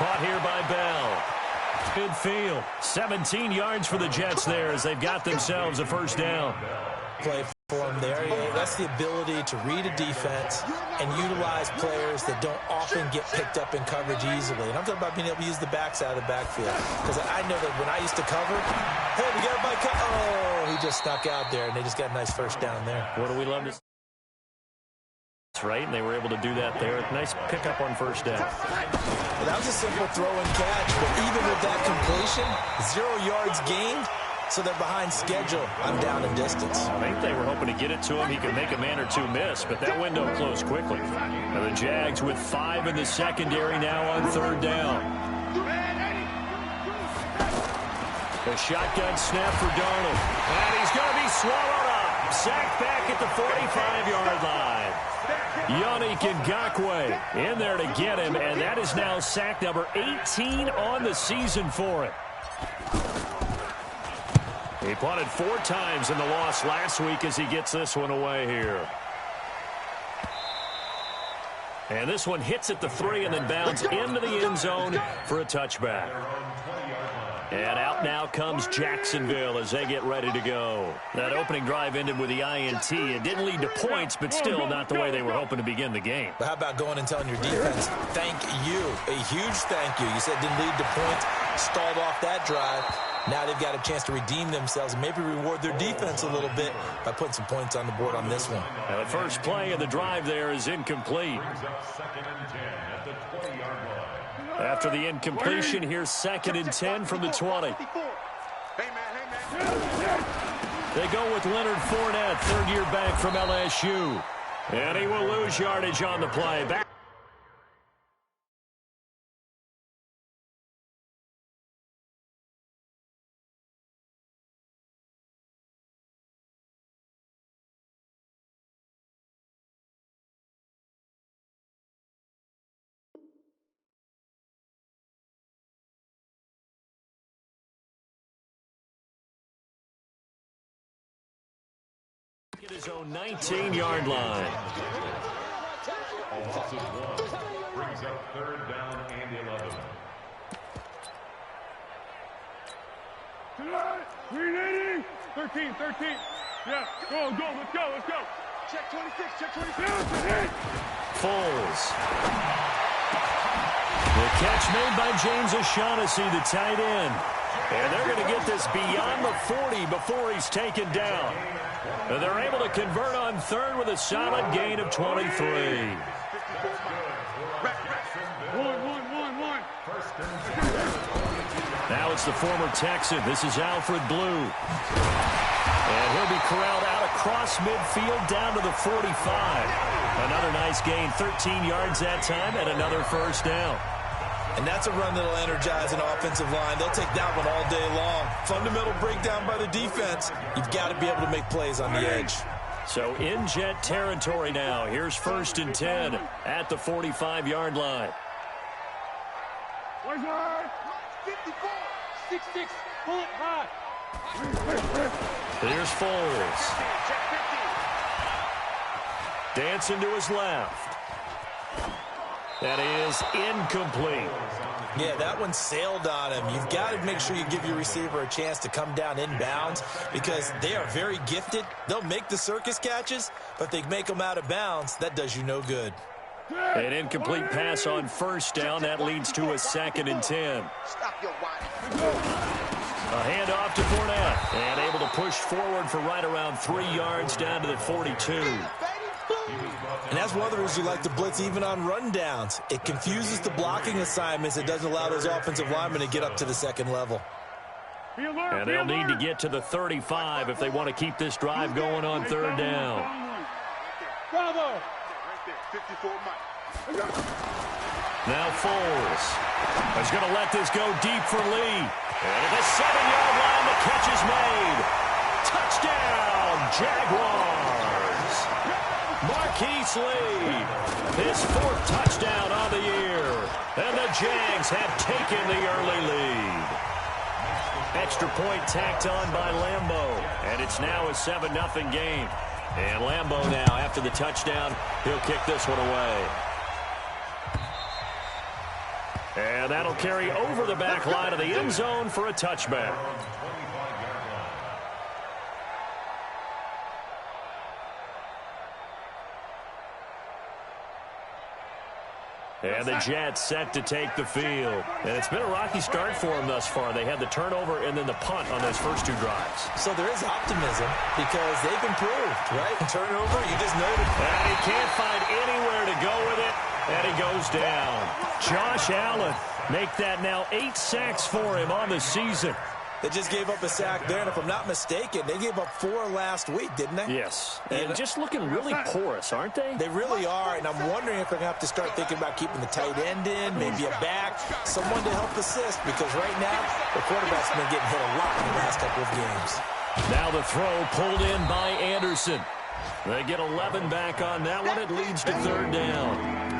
Caught here by Bell. Midfield. 17 yards for the Jets there as they've got themselves a first down. Play for them there. Yeah, that's the ability to read a defense and utilize players that don't often get picked up in coverage easily. And I'm talking about being able to use the backs out of the backfield. Because I know that when I used to cover, hey, we got everybody oh, he just snuck out there, and they just got a nice first down there. What do we love to see? That's right, and they were able to do that there. Nice pickup on first down. Well, that was a simple throw and catch, but even with that completion, 0 yards gained, so they're behind schedule on down and distance. I think they were hoping to get it to him. He could make a man or two miss, but that window closed quickly. Now the Jags with 5 in the secondary now on third down. The shotgun snap for Darnold. And he's going to be swallowed up. Sacked back at the 45-yard line. Yannick Ngakoue in there to get him, and that is now sack number 18 on the season for him. He punted 4 times in the loss last week as he gets this one away here. And this one hits at the 3 and then bounds into the end zone for a touchback. And out now comes Jacksonville as they get ready to go. That opening drive ended with the INT. It didn't lead to points, but still not the way they were hoping to begin the game. But how about going and telling your defense, thank you, a huge thank you. You said it didn't lead to points, stalled off that drive. Now they've got a chance to redeem themselves and maybe reward their defense a little bit by putting some points on the board on this one. Now the first play of the drive there is incomplete. After the incompletion, here's 2nd and 10 from the 20. They go with Leonard Fournette, third-year back from LSU. And he will lose yardage on the play. Back. At his own 19-yard line. Brings up 3rd down and 11. Reading! 13. Yeah, go, let's go. Check 26. Foles. The catch made by James O'Shaughnessy, the tight end. And they're going to get this beyond the 40 before he's taken down. And they're able to convert on 3rd with a solid gain of 23. One. Now it's the former Texan. This is Alfred Blue. And he'll be corralled out across midfield down to the 45. Another nice gain, 13 yards that time, and another first down. And that's a run that'll energize an offensive line. They'll take that one all day long. Fundamental breakdown by the defense. You've got to be able to make plays on the edge. So in Jet territory now. Here's 1st and 10 at the 45-yard line. 54, 6, pull it high. Here's Foles. Dancing to his left. That is incomplete. Yeah, that one sailed on him. You've got to make sure you give your receiver a chance to come down inbounds because they are very gifted. They'll make the circus catches, but if they make them out of bounds, that does you no good. An incomplete pass on first down. That leads to a 2nd and 10. A handoff to Fournette. And able to push forward for right around 3 yards down to the 42. And that's one of the reasons you like to blitz even on rundowns. It confuses the blocking assignments. It doesn't allow those offensive linemen to get up to the 2nd level. And they'll need to get to the 35 if they want to keep this drive going on 3rd down. Bravo! Now Foles is going to let this go deep for Lee. And at the 7-yard line, the catch is made. Touchdown, Jaguars. Marquise Lee, his 4th touchdown on the year. And the Jags have taken the early lead. Extra point tacked on by Lambeau. And it's now a 7-0 game. And Lambeau now, after the touchdown, he'll kick this one away. And that'll carry over the back line of the end zone for a touchback. And the Jets set to take the field. And it's been a rocky start for them thus far. They had the turnover and then the punt on those first two drives. So there is optimism because they've improved, right? Turnover, you just noted. And he can't find anywhere to go with it. And he goes down. Josh Allen, make that now 8 sacks for him on the season. They just gave up a sack there, and if I'm not mistaken, they gave up 4 last week, didn't they? Yes, and just looking really porous, aren't they? They really are, and I'm wondering if they're going to have to start thinking about keeping the tight end in, maybe a back, someone to help assist, because right now, the quarterback's been getting hit a lot in the last couple of games. Now the throw pulled in by Anderson. They get 11 back on that one. It leads to 3rd down.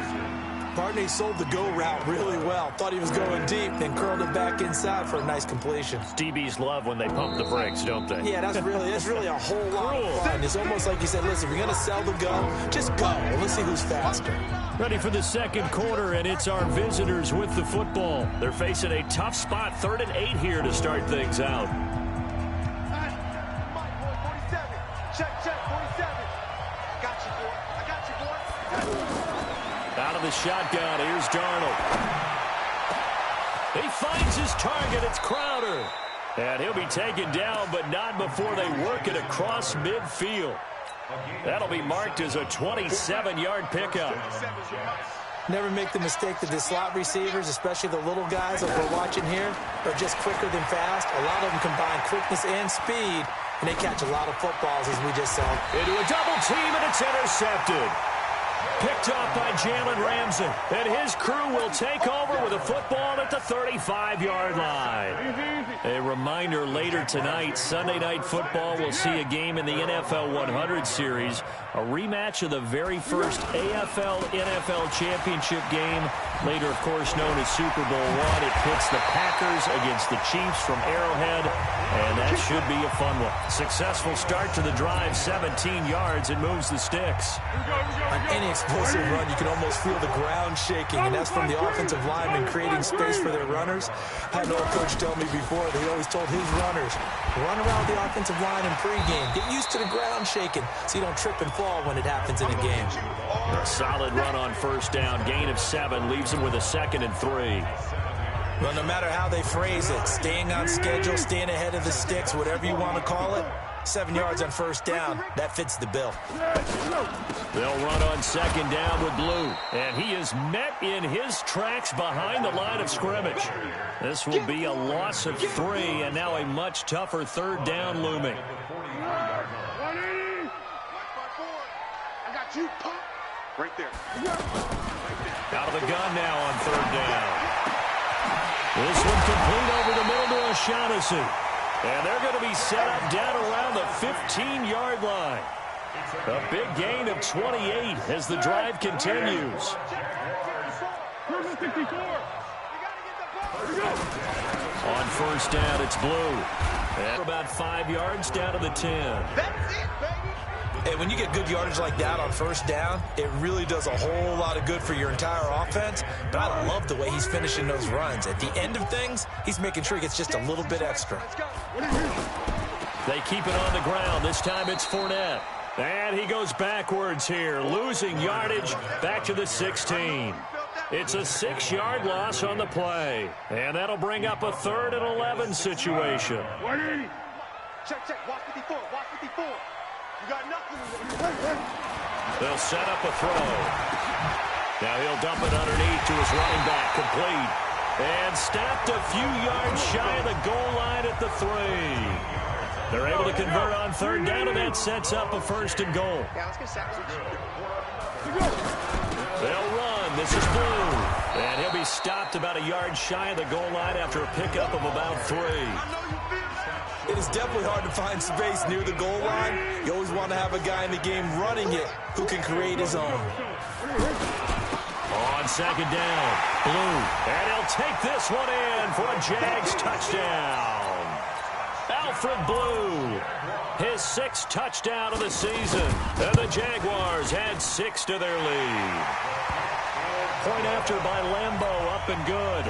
Barney sold the go route really well. Thought he was going deep, then curled it back inside for a nice completion. DBs love when they pump the brakes, don't they? Yeah, that's really a whole lot of fun. It's almost like you said, listen, if you're going to sell the go, just go. Let's see who's faster. Ready for the second quarter, and it's our visitors with the football. They're facing a tough spot, 3rd and 8 here to start things out. Check, 47. I got you, boy. Out of the shotgun, here's Darnold. He finds his target, it's Crowder. And he'll be taken down, but not before they work it across midfield. That'll be marked as a 27-yard pickup. Never make the mistake that the slot receivers, especially the little guys that we're watching here, are just quicker than fast. A lot of them combine quickness and speed, and they catch a lot of footballs, as we just saw. Into a double team, and it's intercepted. Picked off by Jalen Ramsey. And his crew will take over with a football at the 35-yard line. A reminder later tonight, Sunday Night Football will see a game in the NFL 100 series, a rematch of the very first AFL-NFL championship game, later, of course, known as Super Bowl I. It pits the Packers against the Chiefs from Arrowhead, and that should be a fun one. Successful start to the drive, 17 yards. It moves the sticks. On any explosive run, you can almost feel the ground shaking, and that's from the offensive linemen creating space for their runners. I had an old coach tell me before that he always told his runners, run around the offensive line in pregame. Get used to the ground shaking so you don't trip and fall when it happens in a game. A solid run on 1st down. Gain of 7 leaves them with a 2nd and 3. Well, no matter how they phrase it, staying on schedule, staying ahead of the sticks, whatever you want to call it, 7 yards on 1st down, that fits the bill. They'll run on 2nd down with Blue. And he is met in his tracks behind the line of scrimmage. This will be a loss of 3, and now a much tougher 3rd down looming. I got you, pop. Right there. Out of the gun now on 3rd down. This one complete over the middle to O'Shaughnessy. And they're going to be set up down around the 15-yard line. A big gain of 28 as the drive continues. On 1st down, it's Blue. And about 5 yards down to the 10. That's it, baby. Hey, when you get good yardage like that on 1st down, it really does a whole lot of good for your entire offense. But I love the way he's finishing those runs. At the end of things, he's making sure he gets just a little bit extra. They keep it on the ground. This time it's Fournette. And he goes backwards here, losing yardage back to the 16. It's a 6-yard loss on the play. And that'll bring up a 3rd and 11 situation. Check. Watch 54. Watch 54. You got nothing. They'll set up a throw. Now he'll dump it underneath to his running back, complete. And stopped a few yards shy of the goal line at the 3. They're able to convert on 3rd down, and that sets up a 1st and goal. They'll run. This is Blue. And he'll be stopped about a yard shy of the goal line after a pickup of about 3. It is definitely hard to find space near the goal line. You always want to have a guy in the game running it who can create his own. On 2nd down, Blue. And he'll take this one in for a Jags touchdown. Alfred Blue, his 6th touchdown of the season. And the Jaguars add 6 to their lead. Point after by Lambeau, up and good.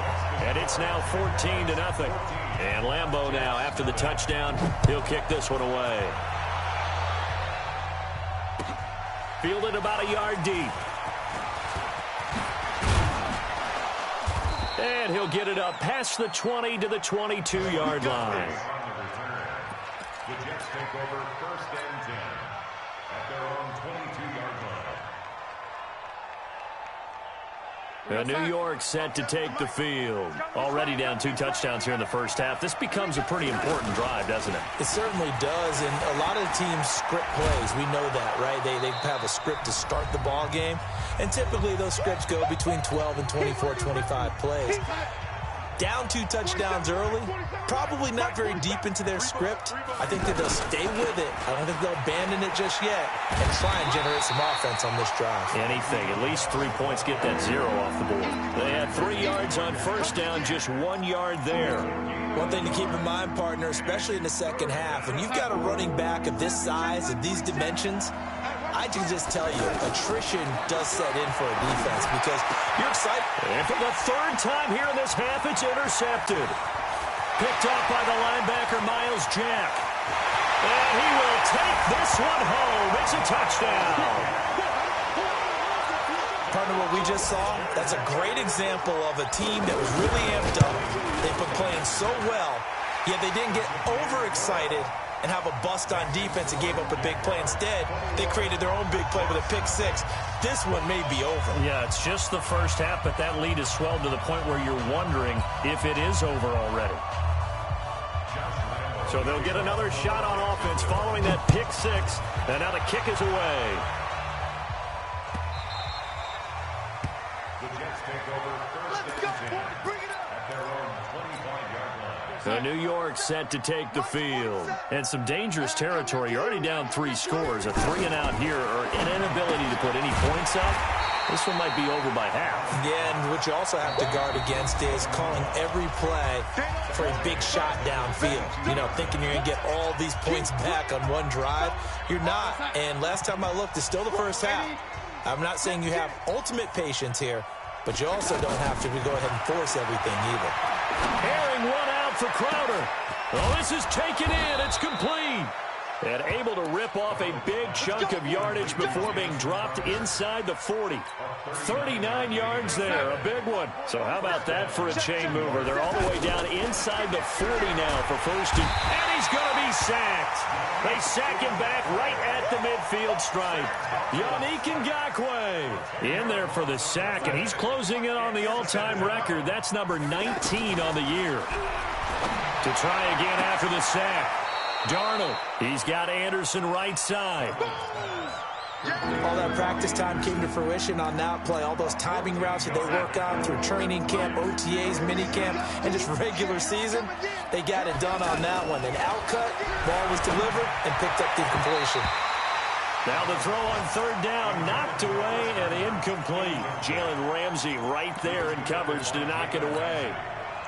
And it's now 14-0. And Lambeau now, after the touchdown, he'll kick this one away. Fielded about a yard deep. And he'll get it up past the 20 to the 22-yard line. The Jets take over 1st and 10 at their own 22-yard line. New York set to take the field. Already down 2 touchdowns here in the first half. This becomes a pretty important drive, doesn't it? It certainly does, and a lot of teams script plays. We know that, right? They have a script to start the ball game, and typically those scripts go between 12 and 24, 25 plays. Down 2 touchdowns early, probably not very deep into their script. I think that they'll stay with it. I don't think they'll abandon it just yet and try and generate some offense on this drive. Anything. At least 3 points, get that 0 off the board. They had 3 yards on first down, just 1 yard there. One thing to keep in mind, partner, especially in the second half, when you've got a running back of this size and these dimensions, I can just tell you, attrition does set in for a defense because you're excited. And for the 3rd time here in this half, it's intercepted. Picked off by the linebacker, Myles Jack. And he will take this one home. It's a touchdown. Partner, what we just saw, that's a great example of a team that was really amped up. They've been playing so well, yet they didn't get overexcited and have a bust on defense and gave up a big play. Instead, they created their own big play with a pick 6. This one may be over. Yeah, it's just the first half, but that lead has swelled to the point where you're wondering if it is over already. So they'll get another shot on offense following that pick 6, and now the kick is away. The Jets take over 1st and 10 at their own 25-yard line. New York set to take the field. And some dangerous territory. You're already down 3 scores. A 3-and-out here, or an inability to put any points up. This one might be over by half. Yeah, and what you also have to guard against is calling every play for a big shot downfield. You know, thinking you're going to get all these points back on one drive. You're not. And last time I looked, it's still the first half. I'm not saying you have ultimate patience here, but you also don't have to go ahead and force everything either. Airing one out for Crowder. Oh, this is taken in. It's complete. And able to rip off a big chunk of yardage before being dropped inside the 40. 39 yards there, a big one. So how about that for a chain mover? They're all the way down inside the 40 now for first and he's going to be sacked. They sack him back right at the midfield stripe. Yannick Ngakoue in there for the sack, and he's closing in on the all-time record. That's number 19 on the year. To try again after the sack. Darnold, he's got Anderson right side. All that practice time came to fruition on that play. All those timing routes that they work on through training camp, OTAs, minicamp, and just regular season, they got it done on that one. An outcut, ball was delivered, and picked up the completion. Now the throw on 3rd down, knocked away and incomplete. Jalen Ramsey right there in coverage to knock it away.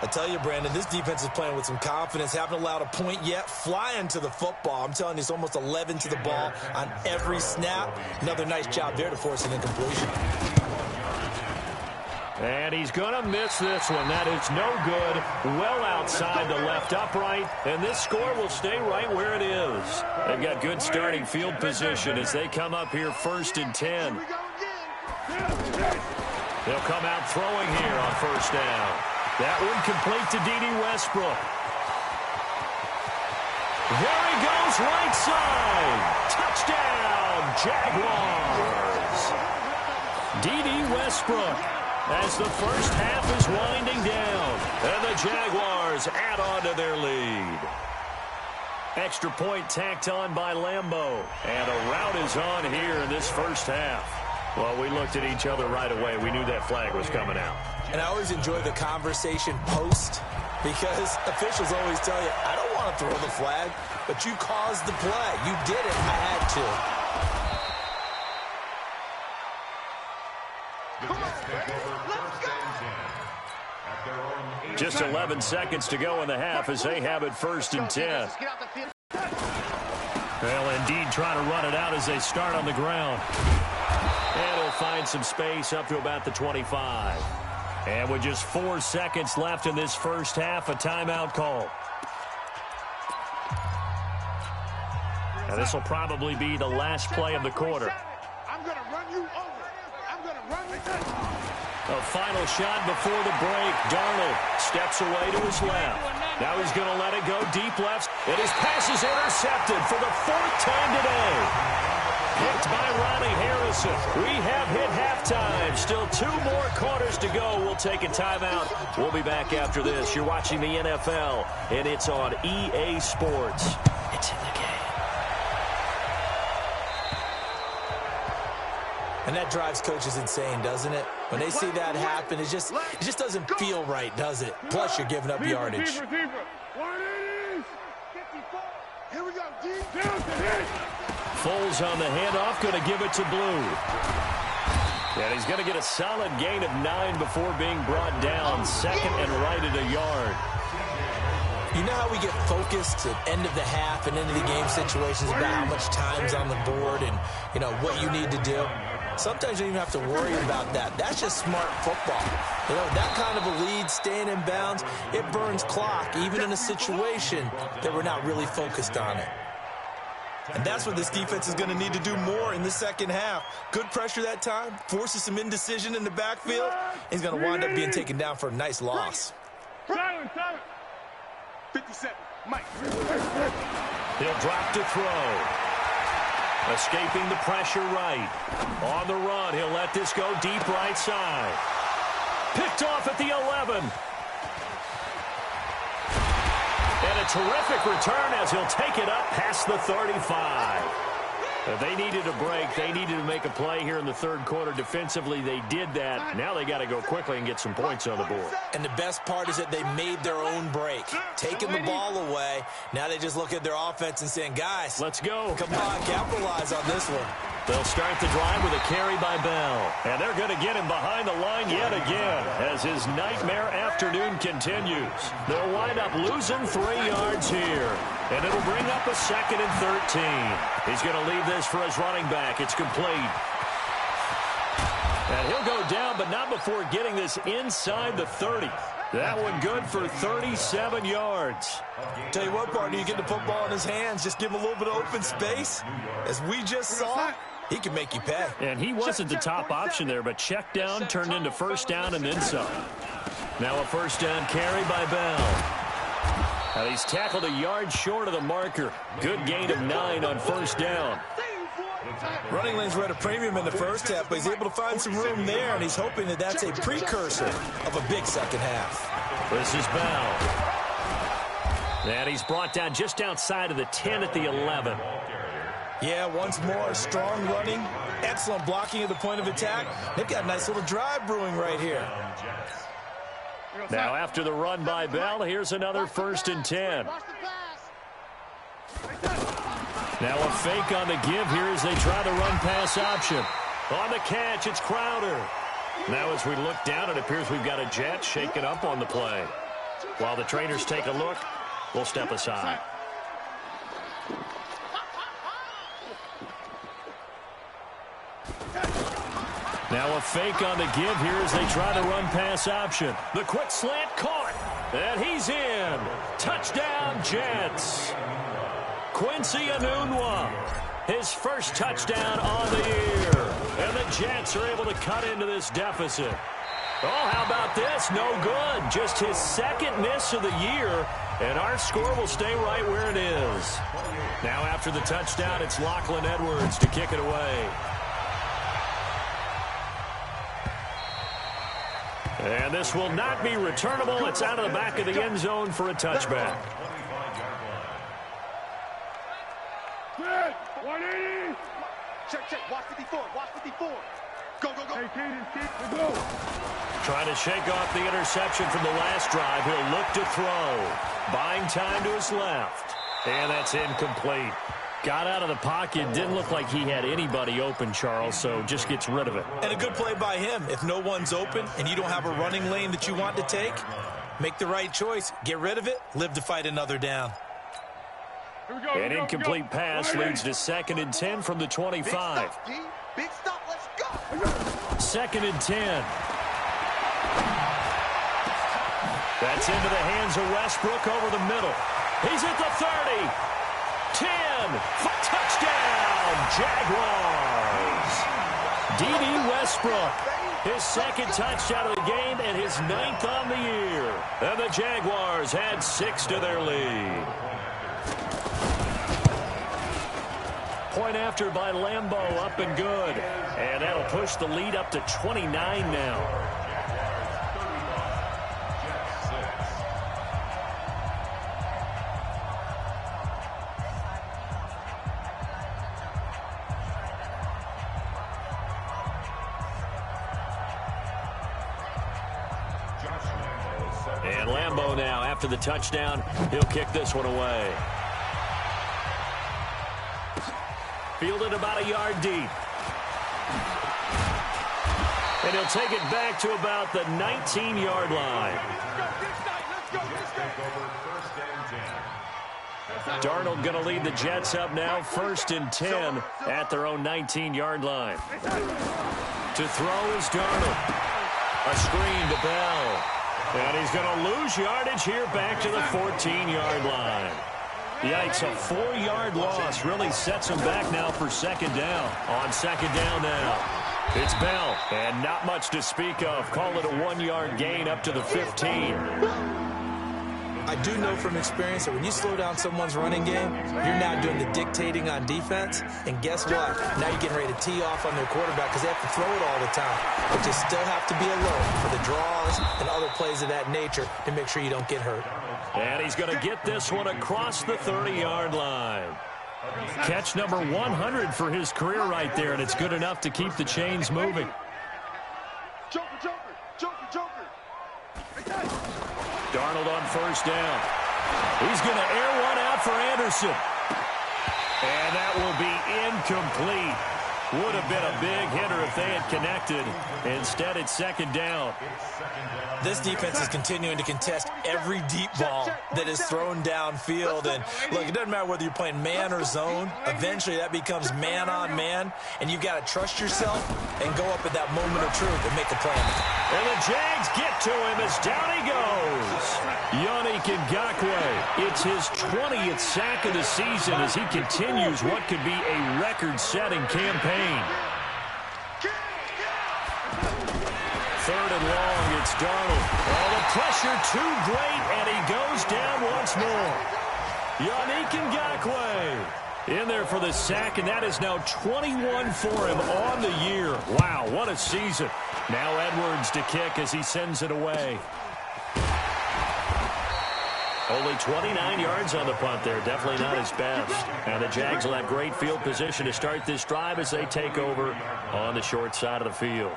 I tell you, Brandon, this defense is playing with some confidence. Haven't allowed a point yet. Flying to the football. I'm telling you, it's almost 11 to the ball on every snap. Another nice job there to force an incompletion. And he's going to miss this one. That is no good. Well outside the left upright. And this score will stay right where it is. They've got good starting field position as they come up here 1st and 10. They'll come out throwing here on 1st down. That one complete to D.D. Westbrook. There he goes, right side. Touchdown, Jaguars. D.D. Westbrook as the first half is winding down. And the Jaguars add on to their lead. Extra point tacked on by Lambeau. And a rout is on here in this first half. Well, we looked at each other right away. We knew that flag was coming out. And I always enjoy the conversation post because officials always tell you, I don't want to throw the flag, but you caused the play. You did it. I had The Jets take over 1st and 10 at their own 8. Just 11 seconds to go in the half as they have it 1st and 10. Well, indeed, trying to run it out as they start on the ground. And he'll find some space up to about the 25. And with just 4 seconds left in this first half, a timeout call. And this will probably be the last play of the quarter. I'm going to run you over. I'm going to run you over. A final shot before the break. Darnold steps away to his left. Now he's going to let it go deep left. And his pass is intercepted for the 4th time today. Picked by Ronnie Harrison. We have hit halftime. Still 2 more quarters to go. We'll take a timeout. We'll be back after this. You're watching the NFL, and it's on EA Sports. It's in the game. And that drives coaches insane, doesn't it? When they see that happen, it just doesn't feel right, does it? Plus, you're giving up yardage. Deeper. 180. 54. Here we go, deep. Down to hit. Foles on the handoff, going to give it to Blue. And he's going to get a solid gain of 9 before being brought down. Second and right at a yard. You know how we get focused at end of the half and end of the game situations about how much time's on the board and, you know, what you need to do? Sometimes you don't even have to worry about that. That's just smart football. You know, that kind of a lead, staying in bounds, it burns clock, even in a situation that we're not really focused on it. And that's what this defense is going to need to do more in the second half. Good pressure that time, forces some indecision in the backfield. He's going to wind up being taken down for a nice loss. Silent. 57. Mike. He'll drop to throw. Escaping the pressure right. On the run, he'll let this go deep right side. Picked off at the 11. And a terrific return as he'll take it up past the 35. They needed a break. They needed to make a play here in the third quarter. Defensively, they did that. Now they got to go quickly and get some points on the board. And the best part is that they made their own break. Taking the ball away. Now they just look at their offense and saying, guys, let's go. Come on, capitalize on this one. They'll start the drive with a carry by Bell. And they're going to get him behind the line yet again as his nightmare afternoon continues. They'll wind up losing 3 yards here. And it'll bring up a 2nd and 13. He's going to leave this for his running back. It's complete. And he'll go down, but not before getting this inside the 30. That one good for 37 yards. Tell you what, partner, you get the football in his hands, just give him a little bit of open space. As we just saw, he can make you pay. And he wasn't the top option there, but check down turned into first down and then some. Now a first down carry by Bell. Now he's tackled a yard short of the marker. Good gain of 9 on first down. Running lanes were at a premium in the first half, but he's able to find some room there, and he's hoping that that's a precursor of a big second half. This is Bell. And he's brought down just outside of the 10 at the 11. Yeah, once more, strong running, excellent blocking at the point of attack. They've got a nice little drive brewing right here. Now after the run by Bell, here's another 1st and 10. Now a fake on the give here as they try the run-pass option. On the catch, it's Crowder. Now as we look down, it appears we've got a Jet shaken up on the play. While the trainers take a look, we'll step aside. Now a fake on the give here as they try the run-pass option. The quick slant caught, and he's in. Touchdown, Jets. Quincy Enunwa, his first touchdown on the year. And the Jets are able to cut into this deficit. Oh, how about this? No good. Just his 2nd miss of the year, and our score will stay right where it is. Now after the touchdown, it's Lachlan Edwards to kick it away. And this will not be returnable. It's out of the back of the end zone for a touchback. 180. Check. Watch 54. Watch 54. Go. Hey, Caden, go. Trying to shake off the interception from the last drive. He'll look to throw. Buying time to his left. And that's incomplete. Got out of the pocket. Didn't look like he had anybody open, Charles, so just gets rid of it. And a good play by him. If no one's open and you don't have a running lane that you want to take, make the right choice. Get rid of it. Live to fight another down. An incomplete pass leads to 2nd and 10 from the 25. Big stop, let's go. 2nd and 10. That's into the hands of Westbrook over the middle. He's at the 30. 10. Touchdown, Jaguars. D.D. Westbrook, his 2nd touchdown of the game and his 9th on the year. And the Jaguars add 6 to their lead. Point after by Lambeau, up and good. And that'll push the lead up to 29 now. And Lambeau now, after the touchdown, he'll kick this one away. Fielded about a yard deep. And he'll take it back to about the 19-yard line. Darnold going to lead the Jets up now, 1st and 10 at their own 19-yard line. To throw is Darnold. A screen to Bell. And he's going to lose yardage here back to the 14-yard line. Yikes, a 4-yard loss really sets him back now for 2nd down. On 2nd down now, it's Bell. And not much to speak of. Call it a 1-yard gain up to the 15. I do know from experience that when you slow down someone's running game, you're now doing the dictating on defense. And guess what? Now you're getting ready to tee off on their quarterback because they have to throw it all the time. But you still have to be alert for the draws and other plays of that nature to make sure you don't get hurt. And he's going to get this one across the 30-yard line. Catch number 100 for his career right there, and it's good enough to keep the chains moving. Joker. Darnold on 1st down. He's going to air one out for Anderson. And that will be incomplete. Would have been a big hitter if they had connected. Instead, it's 2nd down. This defense is continuing to contest every deep ball that is thrown downfield. And, look, it doesn't matter whether you're playing man or zone. Eventually, that becomes man on man. And you've got to trust yourself and go up at that moment of truth and make a play. And the Jags get to him as down he goes. Yannick Ngakoue. It's his 20th sack of the season as he continues what could be a record-setting campaign. 3rd and long, it's Darnold. Oh, the pressure too great, and he goes down once more. Yannick Ngakoue in there for the sack, and that is now 21 for him on the year. Wow, what a season. Now Edwards to kick as he sends it away. Only 29 yards on the punt there. Definitely not his best. And the Jags will have great field position to start this drive as they take over on the short side of the field.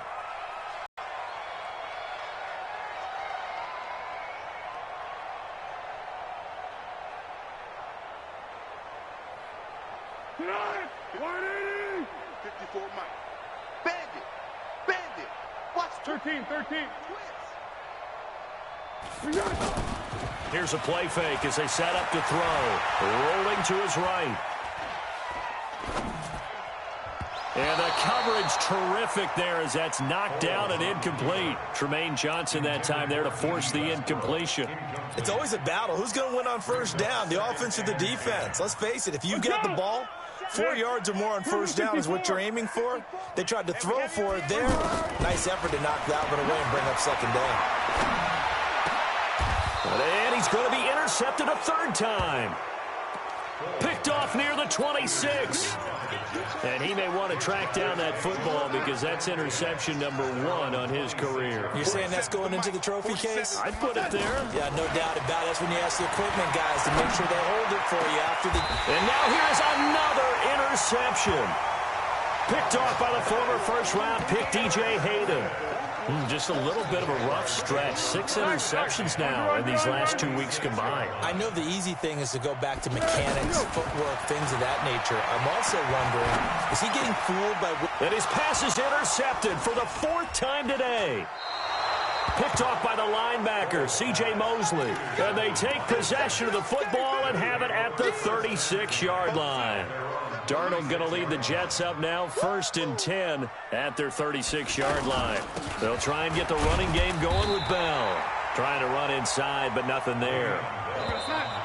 Tonight, 180. 54 Mike. Bandit. Watch 13. Here's a play fake as they set up to throw. Rolling to his right. And the coverage terrific there as that's knocked down and incomplete. Tremaine Johnson that time there to force the incompletion. It's always a battle. Who's going to win on 1st down, the offense or the defense? Let's face it, if you've got the ball, 4 yards or more on 1st down is what you're aiming for. They tried to throw for it there. Nice effort to knock that one away and bring up 2nd down. And he's going to be intercepted a 3rd time. Picked off near the 26. And he may want to track down that football because that's interception number 1 on his career. You're saying that's going into the trophy case? I'd put it there. Yeah, no doubt about it. That's when you ask the equipment guys to make sure they hold it for you after the... And now here's another interception. Picked off by the former 1st-round pick, D.J. Hayden. Just a little bit of a rough stretch. 6 interceptions now in these last 2 weeks combined. I know the easy thing is to go back to mechanics, footwork, things of that nature. I'm also wondering, is he getting fooled by... And his pass is intercepted for the 4th time today. Picked off by the linebacker, C.J. Mosley. And they take possession of the football and have it at the 36-yard line. Darnold going to lead the Jets up now, 1st and 10 at their 36-yard line. They'll try and get the running game going with Bell. Trying to run inside, but nothing there.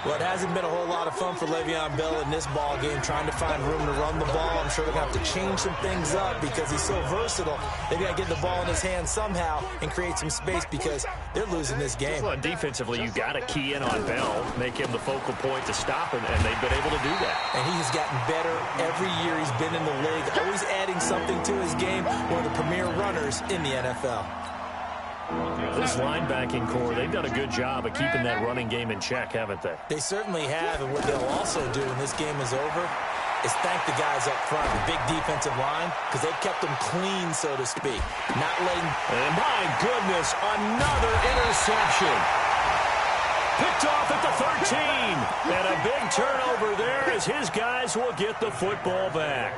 Well, it hasn't been a whole lot of fun for Le'Veon Bell in this ball game, trying to find room to run the ball. I'm sure they're going to have to change some things up because he's so versatile. They've got to get the ball in his hands somehow and create some space because they're losing this game. Well, defensively, you've got to key in on Bell, make him the focal point to stop him, and they've been able to do that. And he has gotten better every year he's been in the league, always adding something to his game, one of the premier runners in the NFL. This linebacking core, they've done a good job of keeping that running game in check, haven't they? They certainly have, and what they'll also do when this game is over is thank the guys up front, the big defensive line, because they've kept them clean, so to speak. Not letting... And my goodness, another interception. Picked off at the 13. And a big turnover there as his guys will get the football back.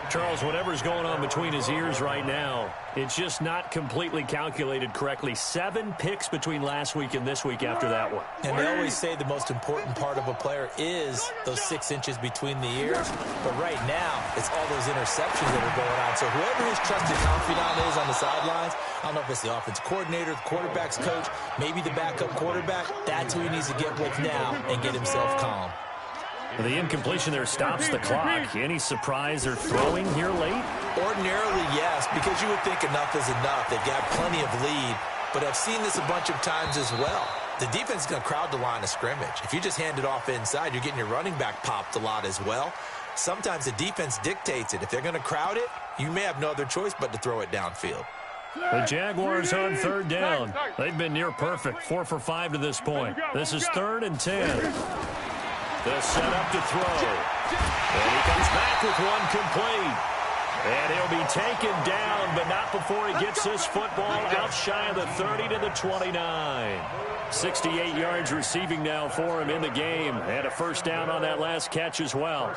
Charles, whatever's going on between his ears right now, it's just not completely calculated correctly. 7 picks between last week and this week after that one. And they always say the most important part of a player is those 6 inches between the ears. But right now, it's all those interceptions that are going on. So whoever his trusted confidant is on the sidelines, I don't know if it's the offense coordinator, the quarterback's coach, maybe the backup quarterback, that's who he needs to get with now and get himself calm. The incompletion there stops the clock. Any surprise they're throwing here late? Ordinarily, yes, because you would think enough is enough. They've got plenty of lead, but I've seen this a bunch of times as well. The defense is going to crowd the line of scrimmage. If you just hand it off inside, you're getting your running back popped a lot as well. Sometimes the defense dictates it. If they're going to crowd it, you may have no other choice but to throw it downfield. The Jaguars on 3rd down. They've been near perfect, 4 for 5 to this point. This is 3rd and 10. They'll set up to throw. And he comes back with one complete. And he'll be taken down, but not before he gets this football out shy of the 30 to the 29. 68 yards receiving now for him in the game. And a 1st down on that last catch as well.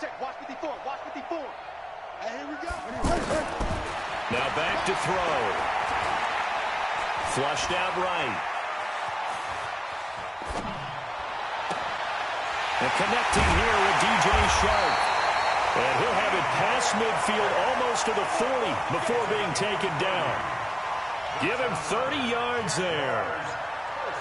Check, watch 54, watch 54. And here we go. Now back to throw. Flushed out right. And connecting here with DJ Shark. And he'll have it past midfield almost to the 40 before being taken down. Give him 30 yards there.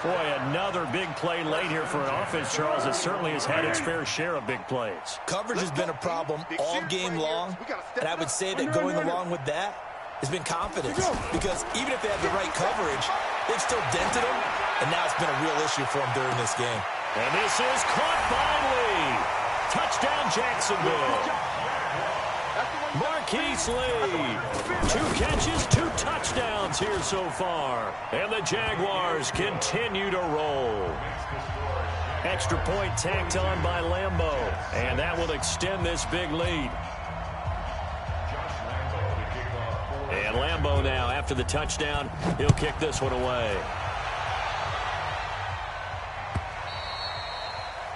Boy, another big play late here for an offense, Charles, that certainly has had its fair share of big plays. Coverage has been a problem all game long, and I would say that going along with that has been confidence. Because even if they have the right coverage, they've still dented them, and now it's been a real issue for them during this game. And this is caught by Lee. Touchdown, Jacksonville. Marquise Lee. 2 catches, 2 touchdowns here so far. And the Jaguars continue to roll. Extra point tacked on by Lambo. And that will extend this big lead. And Lambo now, after the touchdown, he'll kick this one away.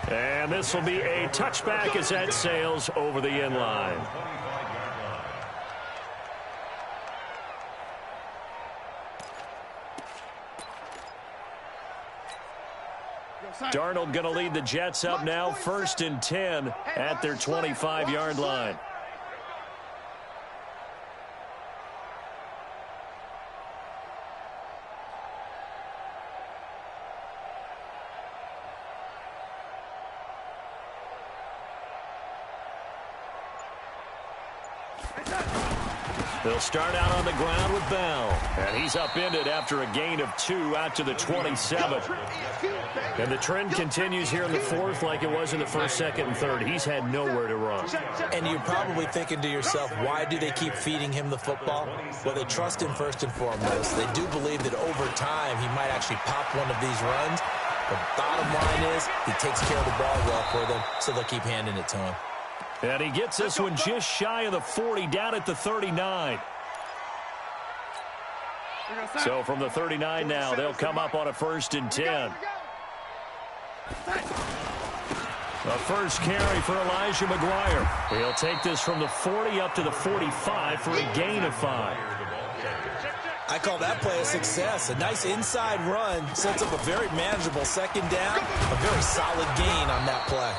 And this will be a touchback as that sails over the end line. Darnold going to lead the Jets up now, 1st and 10 at their 25-yard line. They'll start out on the ground with Bell. And he's upended after a gain of 2 out to the 27. And the trend continues here in the 4th like it was in the 1st, 2nd, and 3rd. He's had nowhere to run. And you're probably thinking to yourself, why do they keep feeding him the football? Well, they trust him first and foremost. They do believe that over time he might actually pop one of these runs. The bottom line is he takes care of the ball well for them, so they'll keep handing it to him. And he gets this one just shy of the 40, down at the 39. So from the 39 now, they'll come up on a 1st and 10. A first carry for Elijah McGuire. He'll take this from the 40 up to the 45 for a gain of 5. I call that play a success. A nice inside run sets up a very manageable second down. A very solid gain on that play.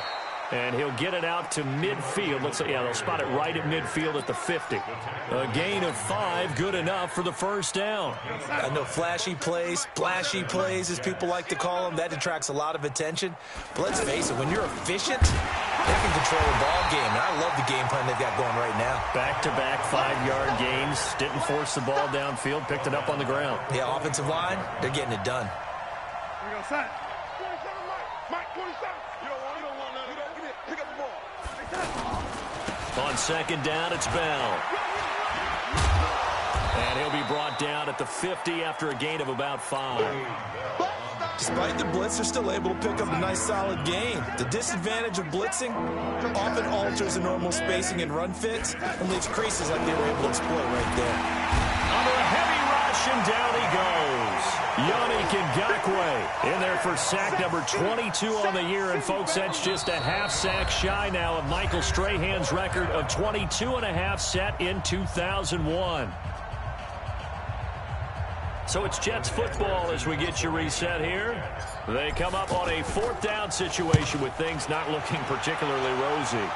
And he'll get it out to midfield. Looks like, yeah, they'll spot it right at midfield at the 50. A gain of 5, good enough for the first down. I know flashy plays, splashy plays, as people like to call them, that attracts a lot of attention. But let's face it, when you're efficient, they can control the ball game. And I love the game plan they've got going right now. Back-to-back 5-yard gains. Didn't force the ball downfield. Picked it up on the ground. Yeah, offensive line, they're getting it done. Here we go, son. 27, Mike, 27. You don't want none. You don't get it. Pick up the ball. On second down, it's Bell. And he'll be brought down at the 50 after a gain of about 5. Despite the blitz, they're still able to pick up a nice solid gain. The disadvantage of blitzing often alters the normal spacing and run fits and leaves creases like they were able to exploit right there. Under a heavy rush, and down he goes. Yannick Ngakoue in there for sack number 22 on the year. And, folks, that's just a half sack shy now of Michael Strahan's record of 22.5 set in 2001. So it's Jets football as we get you reset here. They come up on a 4th down situation with things not looking particularly rosy.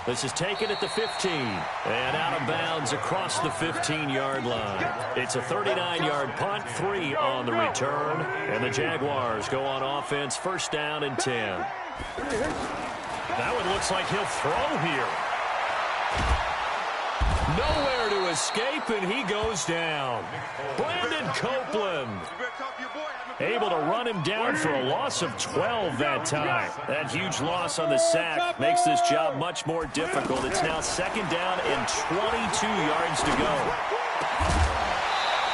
This is taken at the 15 and out of bounds across the 15-yard line. It's a 39-yard punt, 3 on the return, and the Jaguars go on offense, first down and 10. That one looks like he'll throw here. Nowhere to escape, and he goes down. Brandon Copeland able to run him down for a loss of 12 that time. That huge loss on the sack makes this job much more difficult. It's now second down and 22 yards to go.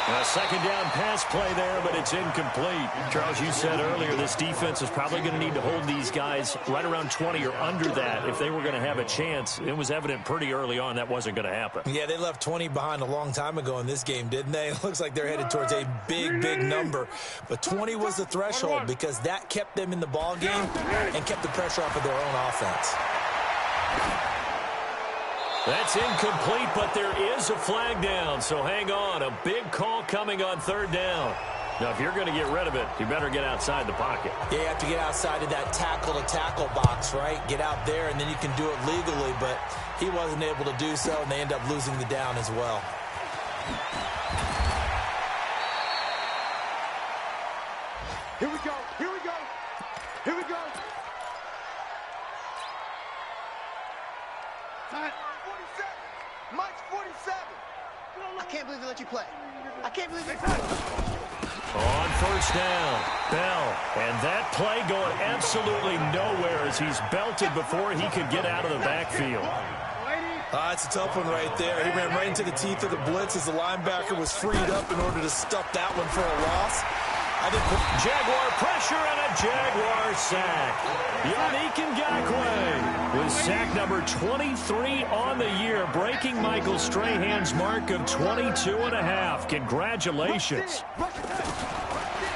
A second down pass play there, but it's incomplete. Charles, you said earlier this defense is probably going to need to hold these guys right around 20 or under that if they were going to have a chance. It was evident pretty early on that wasn't going to happen. Yeah, they left 20 behind a long time ago in this game, didn't they? It looks like they're headed towards a big, big number. But 20 was the threshold because that kept them in the ball game and kept the pressure off of their own offense. That's incomplete, but there is a flag down, so hang on. A big call coming on 3rd down. Now, if you're going to get rid of it, you better get outside the pocket. Yeah, you have to get outside of that tackle-to-tackle box, right? Get out there, and then you can do it legally, but he wasn't able to do so, and they end up losing the down as well. Here we go. Here we go. Here we go. Time. 47. Mike's 47. I can't believe they let you play. I can't believe they On first down, Bell. And that play going absolutely nowhere as he's belted before he could get out of the backfield. It's a tough one right there. He ran right into the teeth of the blitz as the linebacker was freed up in order to stuff that one for a loss. I think Jaguar pressure and a Jaguar sack. Yannick Ngakoue with sack number 23 on the year, breaking Michael Strahan's mark of 22.5. Congratulations.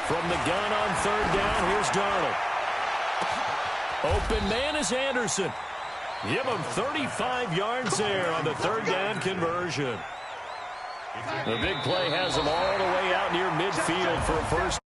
From the gun on 3rd down, here's Darnold. Open man is Anderson. Give him 35 yards there on the 3rd down conversion. The big play has him all the way out near midfield for a first